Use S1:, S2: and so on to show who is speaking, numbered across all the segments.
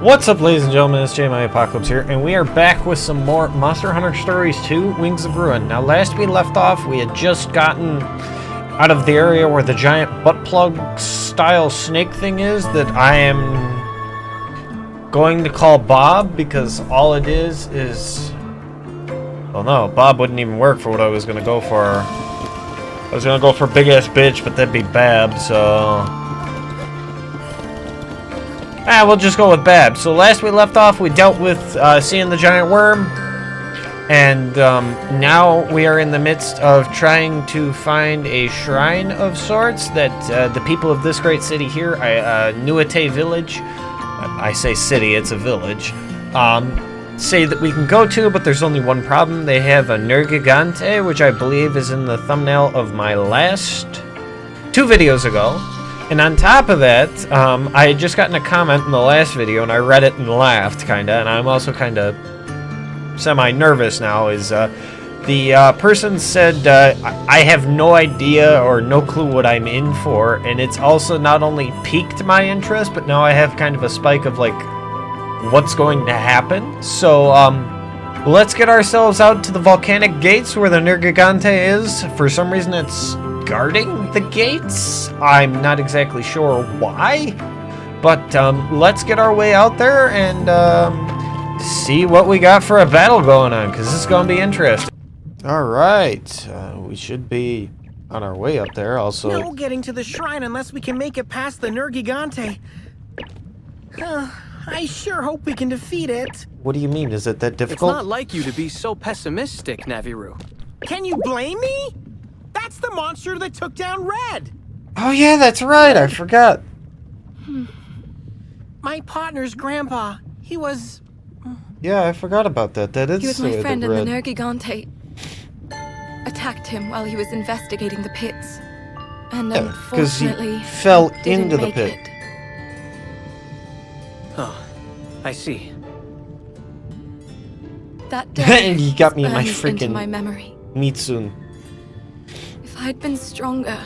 S1: What's up, ladies and gentlemen, it's JMoney Apocalypse here, and we are back with some more Monster Hunter Stories 2, Wings of Ruin. Now, last we left off, we had just gotten out of the area where the giant butt plug style snake thing is that I am going to call Bob, because all it is... Well, no, Bob wouldn't even work for what I was going to go for. I was going to go for big ass bitch, but that'd be Bab, so... we'll just go with Bab. So last we left off, we dealt with seeing the giant worm. And now we are in the midst of trying to find a shrine of sorts that the people of this great city here, Nuate Village, I say city, it's a village, say that we can go to, but there's only one problem. They have a Nergigante, which I believe is in the thumbnail of my last 2 videos ago. And on top of that, I had just gotten a comment in the last video, and I read it and laughed, kinda, and I'm also kinda semi-nervous now, the person said, I have no idea or no clue what I'm in for, and it's also not only piqued my interest, but now I have kind of a spike of, like, what's going to happen. So, let's get ourselves out to the volcanic gates where the Nergigante is. For some reason, it's guarding the gates. I'm not exactly sure why, but let's get our way out there and see what we got for a battle going on, because this is going to be interesting. All right, we should be on our way up there. Also,
S2: no getting to the shrine unless we can make it past the Nergigante. I sure hope we can defeat it.
S1: What do you mean? Is it that difficult?
S3: It's not like you to be so pessimistic, Naviru.
S2: Can you blame me? That's the monster that took down Red!
S1: Oh yeah, that's right, I forgot.
S2: My partner's grandpa, he was...
S1: Yeah, I forgot about that. That is...
S4: He was my friend, and the Nergigante attacked him while he was investigating the pits. And unfortunately,
S1: he fell
S4: didn't
S1: into the
S4: make
S1: pit.
S4: it.
S3: Oh, I see.
S4: That day,
S1: And you got me in my
S4: burned into
S1: freaking
S4: my memory.
S1: Mitsun.
S4: If I'd been stronger,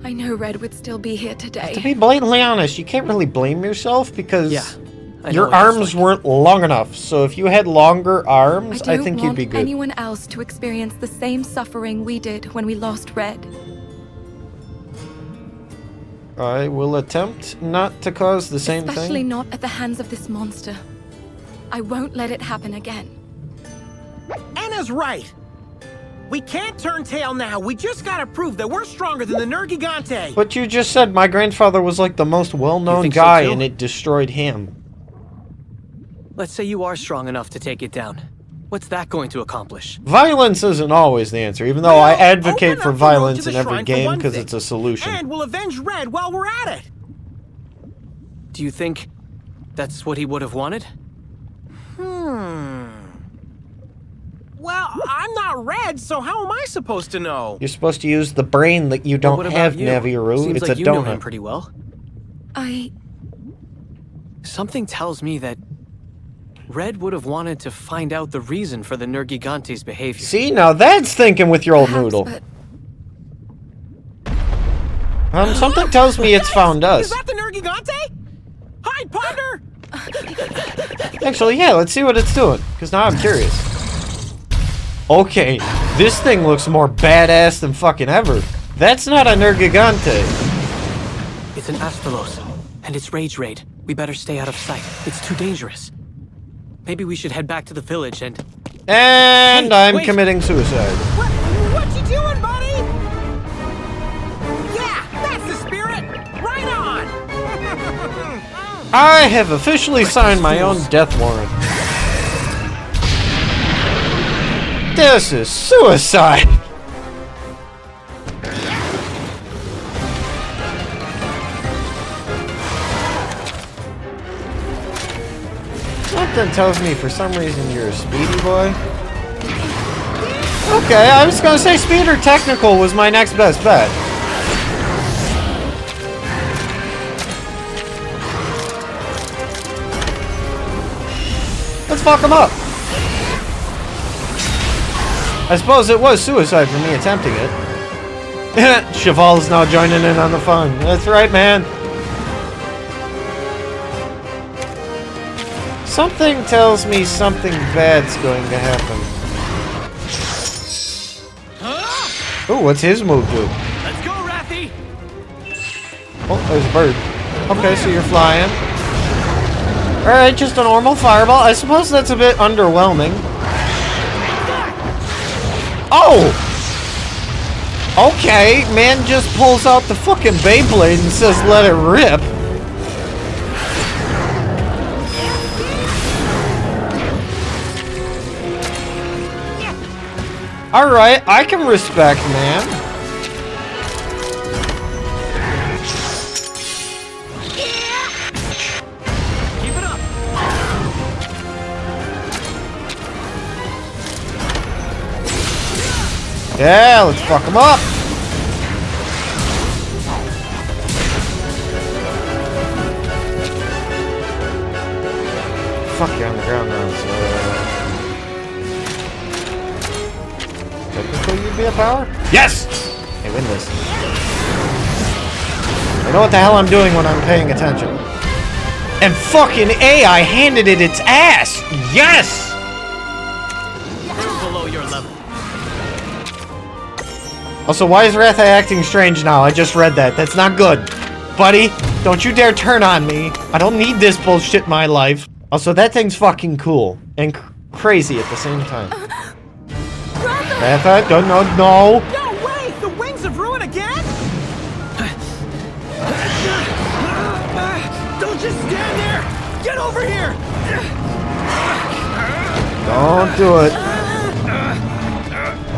S4: I know Red would still be here today.
S1: To be blatantly honest, you can't really blame yourself because your
S3: what
S1: arms weren't long enough. So if you had longer arms, I think you'd be good.
S4: I don't want anyone else to experience the same suffering we did when we lost Red.
S1: I will attempt not to cause the same thing.
S4: Especially not at the hands of this monster. I won't let it happen again.
S2: Anna's right! We can't turn tail now. We just gotta prove that we're stronger than the Nergigante.
S1: But you just said my grandfather was like the most well-known guy, and it destroyed him.
S3: Let's say you are strong enough to take it down. What's that going to accomplish?
S1: Violence isn't always the answer, even though I advocate for violence in every game because it's a solution.
S2: And we'll avenge Red while we're at it.
S3: Do you think that's what he would have wanted?
S2: Well, I'm not Red, so how am I supposed to know?
S1: You're supposed to use the brain that you don't have, Naviru.
S3: Seems
S1: It's
S3: like
S1: a
S3: you know
S1: donut.
S3: him pretty well. Something tells me that Red would have wanted to find out the reason for the Nergigante's behavior.
S1: See, now that's thinking with your old
S4: Perhaps,
S1: noodle.
S4: but
S1: Something tells me it's found us.
S2: Is that the Nergigante? Hi, partner!
S1: Actually, yeah, let's see what it's doing, because now I'm curious. Okay, this thing looks more badass than fucking ever. That's not a Nergigante.
S3: It's an Astalos, and it's Rage Raid. We better stay out of sight. It's too dangerous. Maybe we should head back to the village and...
S1: And
S3: Hey,
S1: I'm
S3: wait.
S1: committing suicide.
S2: What you doing, buddy? Yeah, that's the spirit! Right on!
S1: I have officially signed my own death warrant. This is suicide! Something tells me for some reason you're a speedy boy. Okay, I was gonna say speed or technical was my next best bet. Let's fuck him up. I suppose it was suicide for me attempting it. Cheval's now joining in on the fun. That's right, man. Something tells me something bad's going to happen. Ooh, what's his move do?
S3: Let's go, Rathy!
S1: Oh, there's a bird. Okay, so you're flying. Alright, just a normal fireball. I suppose that's a bit underwhelming. Oh! Okay, man just pulls out the fucking Beyblade and says let it rip. Alright, I can respect, man.
S3: Keep it up!
S1: Yeah, let's fuck him up. Fuck, you're on the ground now, so... Technically, you'd be a power? Yes! Hey, win this. I know what the hell I'm doing when I'm paying attention. And fucking AI handed it its ass! Yes!
S3: Below your level.
S1: Also, why is Ratha acting strange now? I just read that. That's not good. Buddy, don't you dare turn on me. I don't need this bullshit in my life. Also, that thing's fucking cool. And crazy at the same time. Ratha, no.
S2: No way! The wings of ruin again? Don't just stand there! Get over here!
S1: Don't do it.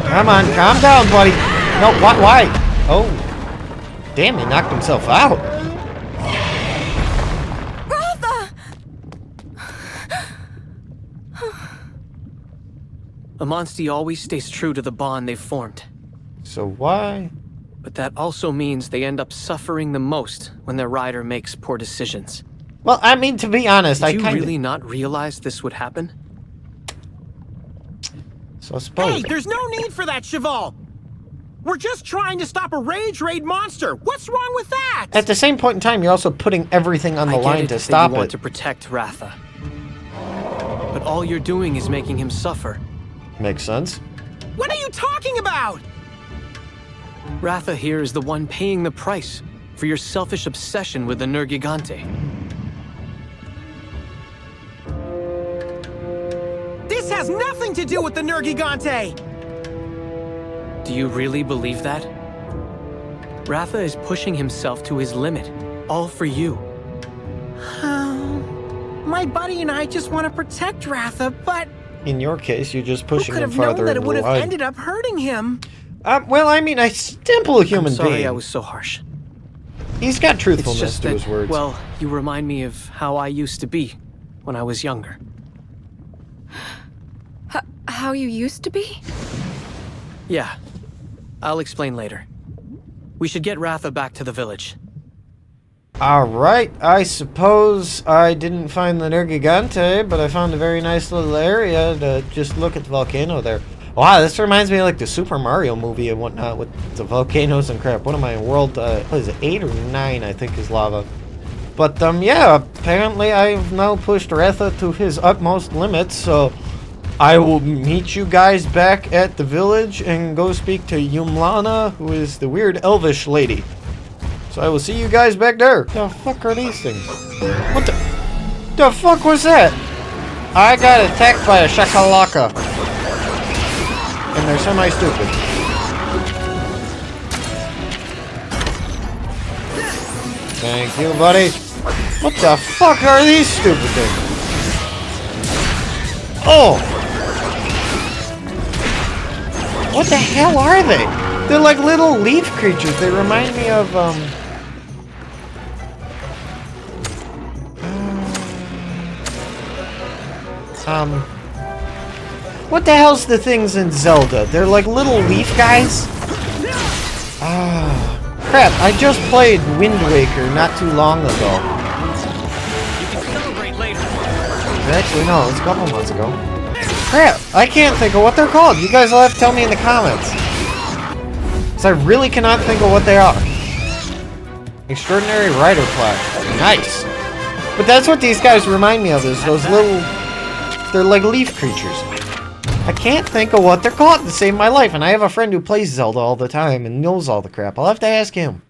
S1: Come on, calm down, buddy. No, why? Oh. Damn, he knocked himself out.
S4: Ratha!
S3: Amonsti always stays true to the bond they've formed.
S1: So why?
S3: But that also means they end up suffering the most when their rider makes poor decisions.
S1: Well, I mean, to be honest,
S3: Did you really not realize this would happen?
S1: So I suppose...
S2: Hey, there's no need for that, Cheval! We're just trying to stop a rage raid monster! What's wrong with that?
S1: At the same point in time, you're also putting everything on the line to stop
S3: you want
S1: it.
S3: to protect Ratha. But all you're doing is making him suffer.
S1: Makes sense.
S2: What are you talking about?
S3: Ratha here is the one paying the price for your selfish obsession with the Nergigante.
S2: This has nothing to do with the Nergigante!
S3: Do you really believe that? Ratha is pushing himself to his limit, all for you.
S2: My buddy and I just want to protect Ratha, but...
S1: In your case, you're just
S2: Who
S1: pushing
S2: could
S1: him
S2: have known
S1: farther
S2: that it
S1: into
S2: would
S1: the
S2: have
S1: line.
S2: ended up hurting him?
S1: Well, I mean, I simple human
S3: I'm sorry
S1: being.
S3: I was so harsh.
S1: He's got
S3: It's
S1: truthfulness
S3: just
S1: to
S3: that,
S1: his words.
S3: well, you remind me of how I used to be when I was younger.
S4: How you used to be?
S3: Yeah, I'll explain later. We should get Ratha back to the village.
S1: Alright, I suppose I didn't find the Nergigante, but I found a very nice little area to just look at the volcano there. Wow, this reminds me of like the Super Mario movie and whatnot with the volcanoes and crap. What am I in world, what is it, 8 or 9 I think is lava. But yeah, apparently I've now pushed Ratha to his utmost limits, so I will meet you guys back at the village and go speak to Yumlana, who is the weird elvish lady. So I will see you guys back there. The fuck are these things? What the fuck was that? I got attacked by a shakalaka. And they're semi-stupid. Thank you, buddy. What the fuck are these stupid things? Oh! What the hell are they? They're like little leaf creatures. They remind me of, what the hell's the things in Zelda? They're like little leaf guys? Crap, I just played Wind Waker not too long ago.
S3: You can celebrate later.
S1: Actually, no, it was a couple months ago. Crap, I can't think of what they're called. You guys will have to tell me in the comments. Because I really cannot think of what they are. Extraordinary Rider Plaque. Nice. But that's what these guys remind me of, is those little... They're like leaf creatures. I can't think of what they're called to save my life, and I have a friend who plays Zelda all the time and knows all the crap. I'll have to ask him.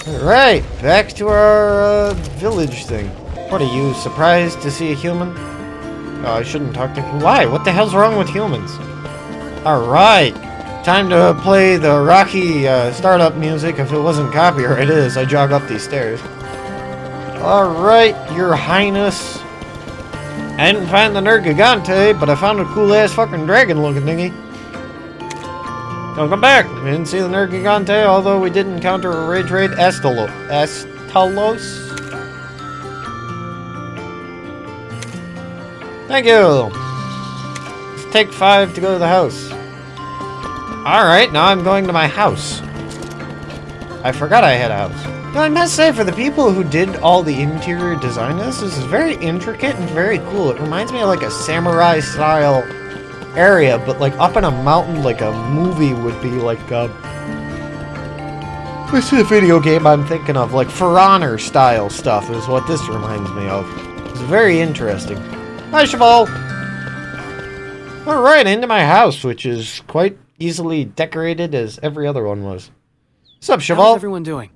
S1: Alright, back to our village thing. What are you, surprised to see a human? Oh, I shouldn't talk to... Why? What the hell's wrong with humans? Alright, time to play the Rocky startup music. If it wasn't copyright, it is. I jog up these stairs. Alright, your highness. I didn't find the Nergigante, but I found a cool-ass fucking dragon-looking thingy. Don't come back. We didn't see the Nergigante, although we did encounter a rage raid Astalos. Thank you. Let's take 5 to go to the house. Alright, now I'm going to my house. I forgot I had a house. Now, I must say, for the people who did all the interior design, this is very intricate and very cool. It reminds me of like a samurai-style area, but like up in a mountain, like a movie would be like what's the video game I'm thinking of? Like For Honor style stuff is what this reminds me of. It's very interesting. Hi, Cheval! Alright, into my house, which is quite easily decorated as every other one was. What's up, Cheval?
S3: How's everyone doing?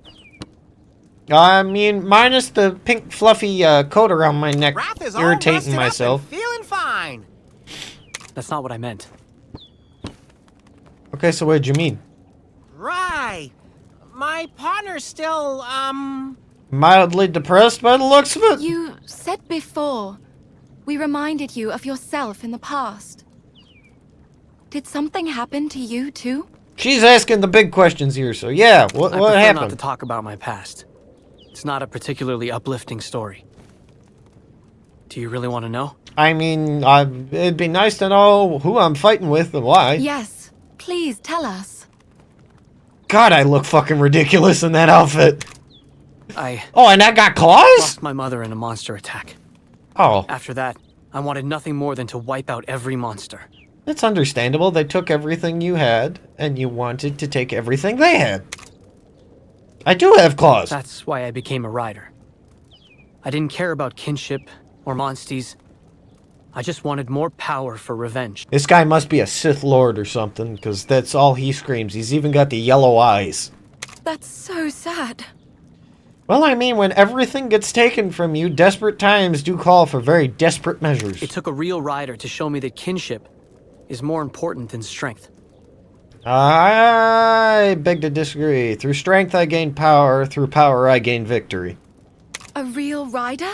S1: I mean, minus the pink fluffy coat around my neck, irritating myself.
S2: Feeling fine.
S3: That's not what I meant.
S1: Okay, so what did you mean?
S2: Right. My partner's still,
S1: Mildly depressed by the looks of it?
S4: You said before, we reminded you of yourself in the past. Did something happen to you, too?
S1: She's asking the big questions here, so yeah, what
S3: I prefer
S1: happened?
S3: not to talk about my past. It's not a particularly uplifting story. Do you really want to know?
S1: I mean, it'd be nice to know who I'm fighting with and why.
S4: Yes, please tell us.
S1: God, I look fucking ridiculous in that outfit. Oh, and I got claws?
S3: Lost my mother in a monster attack.
S1: Oh.
S3: After that, I wanted nothing more than to wipe out every monster.
S1: It's understandable. They took everything you had, and you wanted to take everything they had. I do have claws.
S3: That's why I became a rider. I didn't care about kinship or monsties. I just wanted more power for revenge.
S1: This guy must be a Sith Lord or something, because that's all he screams. He's even got the yellow eyes.
S4: That's so sad.
S1: Well, I mean, when everything gets taken from you, desperate times do call for very desperate measures.
S3: It took a real rider to show me that kinship is more important than strength.
S1: I beg to disagree. Through strength I gain power, through power I gain victory.
S4: A real rider?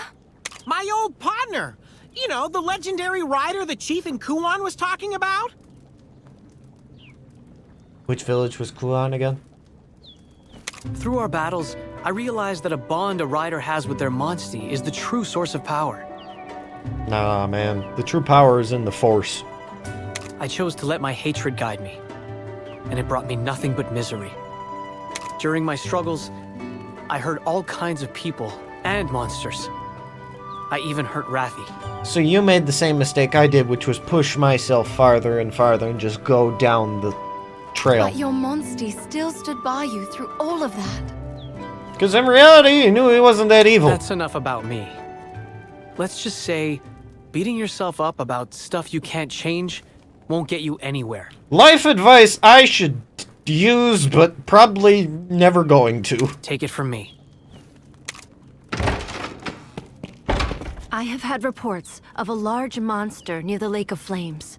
S2: My old partner. You know, the legendary rider the Chief in Kuan was talking about?
S1: Which village was Kuan again?
S3: Through our battles, I realized that a bond a rider has with their monstie is the true source of power.
S1: Nah, man. The true power is in the Force.
S3: I chose to let my hatred guide me, and it brought me nothing but misery. During my struggles, I hurt all kinds of people and monsters. I even hurt Rathy.
S1: So you made the same mistake I did, which was push myself farther and farther and just go down the trail.
S4: But your monstie still stood by you through all of that.
S1: Because in reality, you knew he wasn't that evil.
S3: That's enough about me. Let's just say, beating yourself up about stuff you can't change won't get you anywhere.
S1: Life advice I should use, but probably never going to.
S3: Take it from me.
S5: I have had reports of a large monster near the Lake of Flames.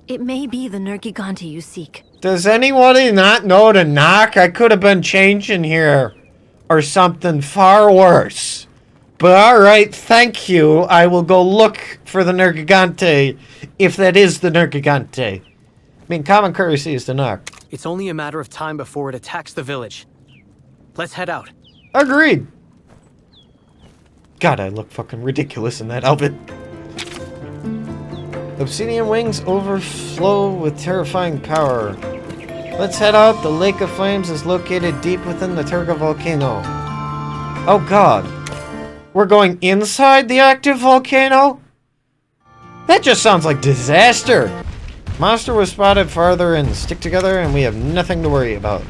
S5: It may be the Nergigante you seek.
S1: Does anybody not know to knock? I could have been changing here. Or something far worse. But alright, thank you. I will go look for the Nergigante, if that is the Nergigante. I mean, common courtesy is to knock.
S3: It's only a matter of time before it attacks the village. Let's head out.
S1: Agreed. God, I look fucking ridiculous in that outfit. Obsidian wings overflow with terrifying power. Let's head out. The Lake of Flames is located deep within the Turga volcano. Oh god. We're going inside the active volcano? That just sounds like disaster. Monster was spotted farther and stick together and we have nothing to worry about.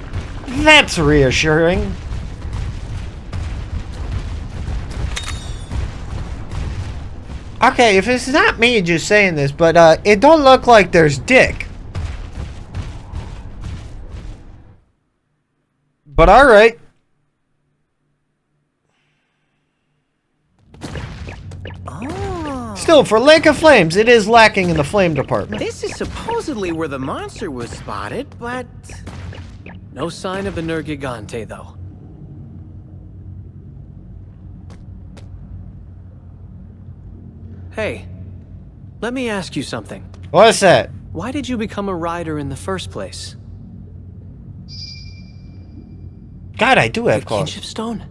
S1: That's reassuring. Okay, if it's not me just saying this, but it don't look like there's Dick. But alright.
S2: Oh.
S1: Still, for Lake of Flames, it is lacking in the flame department.
S2: This is supposedly where the monster was spotted, but...
S3: No sign of the Nergigante, though. Hey, let me ask you something.
S1: What's that?
S3: Why did you become a rider in the first place?
S1: God, I do have
S3: The
S1: claws.
S3: kinship stone?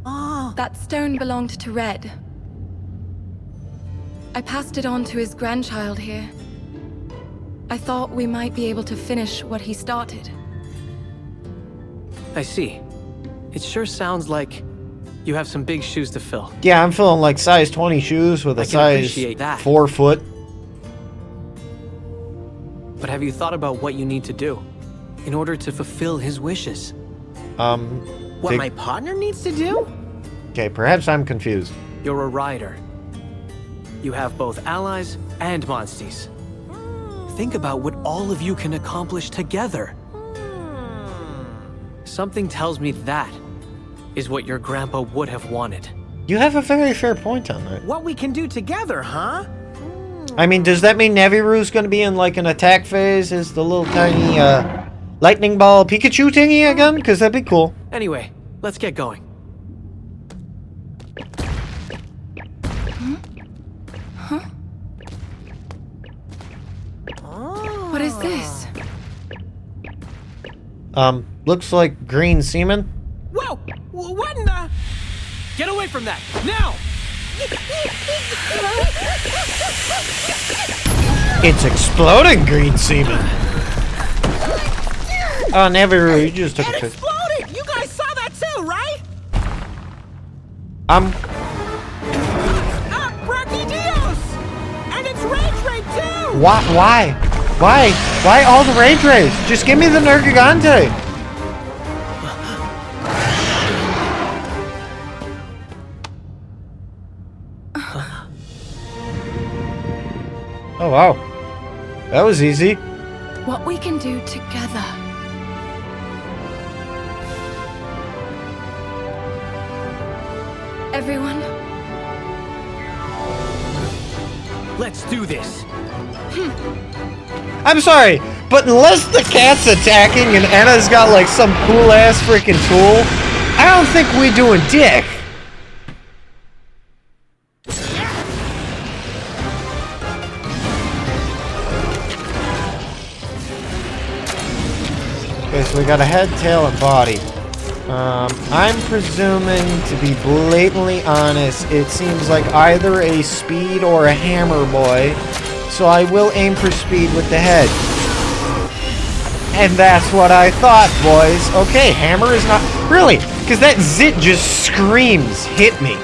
S2: Oh,
S4: That stone belonged to Red. I passed it on to his grandchild here. I thought we might be able to finish what he started.
S3: I see. It sure sounds like you have some big shoes to fill.
S1: Yeah, I'm feeling like size 20 shoes with a
S3: I can
S1: size
S3: appreciate that.
S1: 4 foot.
S3: But have you thought about what you need to do in order to fulfill his wishes?
S2: what
S1: Dig-
S2: my partner needs to do?
S1: Okay, perhaps I'm confused.
S3: You're a rider. You have both allies and monsties. Think about what all of you can accomplish together. Something tells me that is what your grandpa would have wanted.
S1: You have a very fair point on that.
S2: What we can do together, huh?
S1: I mean, does that mean Neviru's going to be in like an attack phase as the little tiny lightning ball Pikachu thingy again? Because that'd be cool.
S3: Anyway, let's get going.
S4: What is this?
S1: Looks like green semen.
S2: Whoa! What in the...
S3: Get away from that, now!
S1: It's exploding green semen. Oh, Neviru, you just took a
S2: It
S1: picture.
S2: exploded! You guys saw that too, right? Bracky Dios! And it's Rage Raid too!
S1: Why all the rage rays? Just give me the Nergigante. Oh wow, that was easy.
S4: What we can do together. Everyone,
S3: Let's do this.
S1: I'm sorry, but unless the cat's attacking and Anna's got like some cool ass freaking tool, I don't think we doing dick. Okay, so we got a head, tail, and body. I'm presuming, to be blatantly honest, it seems like either a speed or a hammer boy. So I will aim for speed with the head. And that's what I thought, boys. Okay, hammer is not... Really, because that zit just screams, hit me.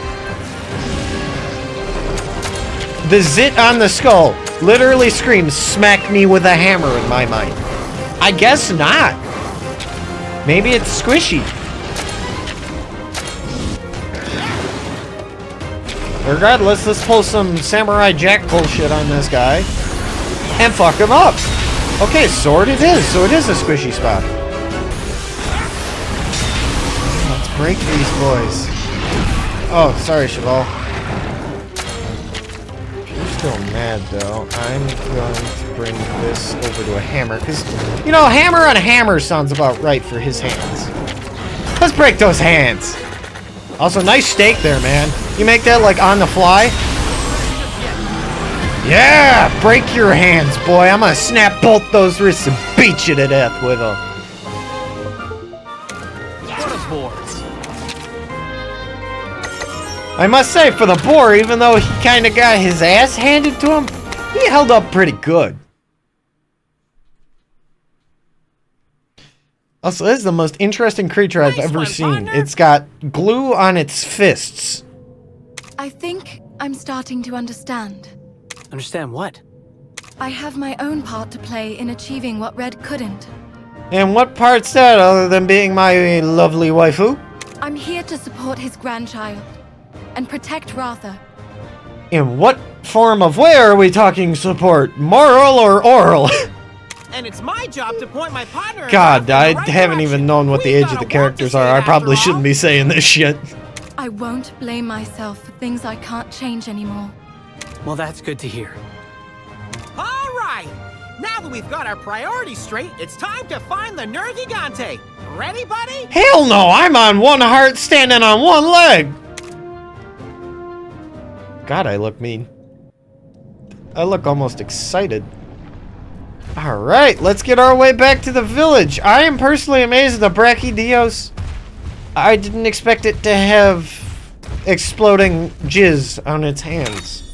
S1: The zit on the skull literally screams, smack me with a hammer in my mind. I guess not. Maybe it's squishy. Regardless, let's pull some Samurai Jack bullshit on this guy and fuck him up. Okay, sword it is. So it is a squishy spot. Let's break these boys. Oh, sorry, Cheval. You're still mad, though. I'm going to bring this over to a hammer, because, you know, hammer on hammer sounds about right for his hands. Let's break those hands. Also, nice steak there, man. You make that, like, on the fly? Yeah! Break your hands, boy. I'm gonna snap both those wrists and beat you to death with them.
S3: What a bore.
S1: I must say, for the boar, even though he kind of got his ass handed to him, he held up pretty good. Also, this is the most interesting creature I've ever seen. It's got glue on its fists.
S4: I think I'm starting to understand.
S3: Understand what?
S4: I have my own part to play in achieving what Red couldn't.
S1: And what part's that other than being my lovely waifu?
S4: I'm here to support his grandchild and protect Ratha.
S1: In what form of way are we talking support? Moral or oral?
S2: And it's my job to point my partner.
S1: God,
S2: in the
S1: I
S2: right
S1: haven't
S2: direction.
S1: even known what the
S2: We've
S1: age of
S2: gotta
S1: the characters
S2: want to
S1: are. I
S2: see it
S1: probably
S2: after
S1: shouldn't
S2: all.
S1: be saying this shit.
S4: I won't blame myself for things I can't change anymore.
S3: Well, that's good to hear.
S2: All right. Now that we've got our priorities straight, it's time to find the Nergigante. Ready, buddy?
S1: Hell no, I'm on one heart standing on one leg. God, I look mean. I look almost excited. Alright, let's get our way back to the village. I am personally amazed at the Brachydios. I didn't expect it to have exploding jizz on its hands.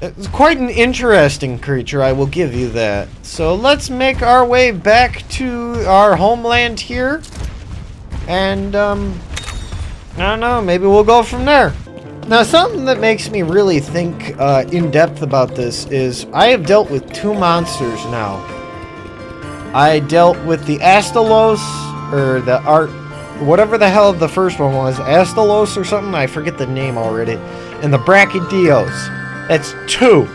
S1: It's quite an interesting creature, I will give you that. So let's make our way back to our homeland here. And, I don't know, maybe we'll go from there. Now, something that makes me really think in depth about this is I have dealt with 2 monsters now. I dealt with the Astalos, or the whatever the hell the first one was, Astalos or something, I forget the name already, and the Brachydios. That's 2.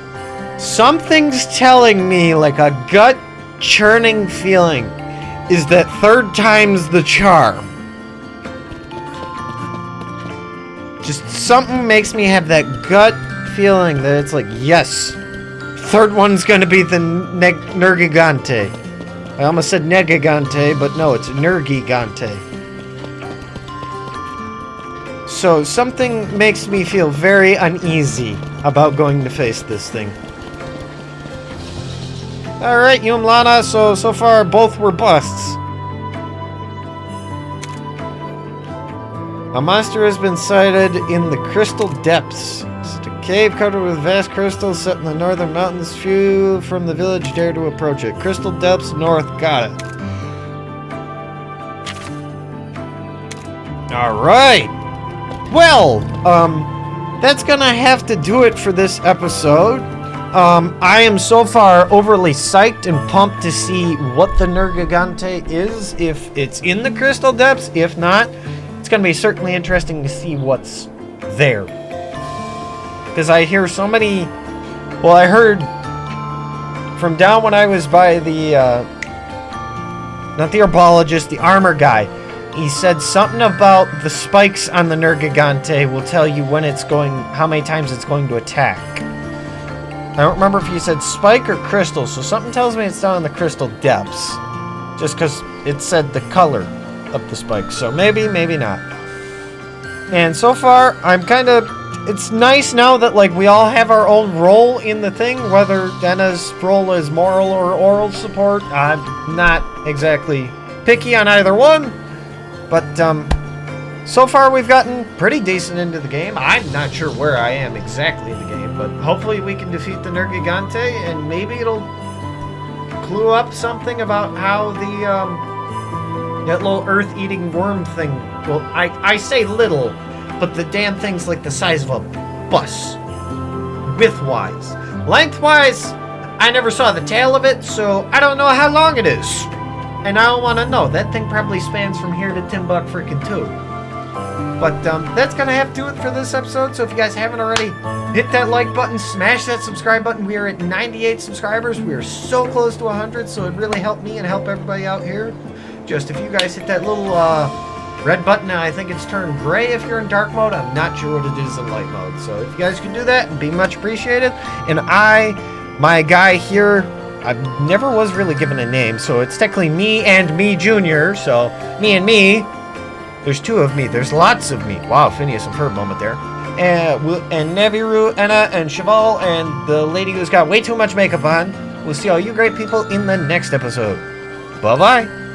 S1: Something's telling me, like a gut-churning feeling, is that 3rd time's the charm. Just something makes me have that gut feeling that it's like, yes, 3rd one's gonna be the Nergigante. I almost said Negigante, but no, it's Nergigante. So something makes me feel very uneasy about going to face this thing. Alright, Yumlana, so far both were busts. A monster has been sighted in the crystal depths. It's a cave covered with vast crystals set in the northern mountains. Few from the village dare to approach it. Crystal depths north, got it. Alright. Well, that's gonna have to do it for this episode. I am so far overly psyched and pumped to see what the Nergigante is, if it's in the crystal depths. If not, it's going to be certainly interesting to see what's there. Because I hear so many... Well, I heard from down when I was by the... not the herbologist, the armor guy. He said something about the spikes on the Nergigante will tell you when it's going... how many times it's going to attack. I don't remember if he said spike or crystal, so something tells me it's down in the crystal depths. Just because it said the color of the spike, so maybe, maybe not. And so far, I'm kind of... It's nice now that, like, we all have our own role in the thing, whether Denna's role is moral or oral support. I'm not exactly picky on either one, but, so far we've gotten pretty decent into the game. I'm not sure where I am exactly in the game, but hopefully we can defeat the Nergigante, and maybe it'll clue up something about how the, that little earth-eating worm thing... Well, I say little, but the damn thing's like the size of a bus. Width-wise. Length-wise, I never saw the tail of it, so I don't know how long it is. And I don't want to know. That thing probably spans from here to Timbuk freaking 2. But that's going to have to do it for this episode, so if you guys haven't already, hit that like button, smash that subscribe button. We are at 98 subscribers. We are so close to 100, so it really helped me and help everybody out here. Just if you guys hit that little red button, I think it's turned gray if you're in dark mode. I'm not sure what it is in light mode. So if you guys can do that, it'd be much appreciated. And my guy here, I never was really given a name, so it's technically me and me Junior. So me and me, there's 2 of me. There's lots of me. Wow, Phineas and Ferb moment there. And Neviru, Enna, and Cheval, and the lady who's got way too much makeup on. We'll see all you great people in the next episode. Bye-bye.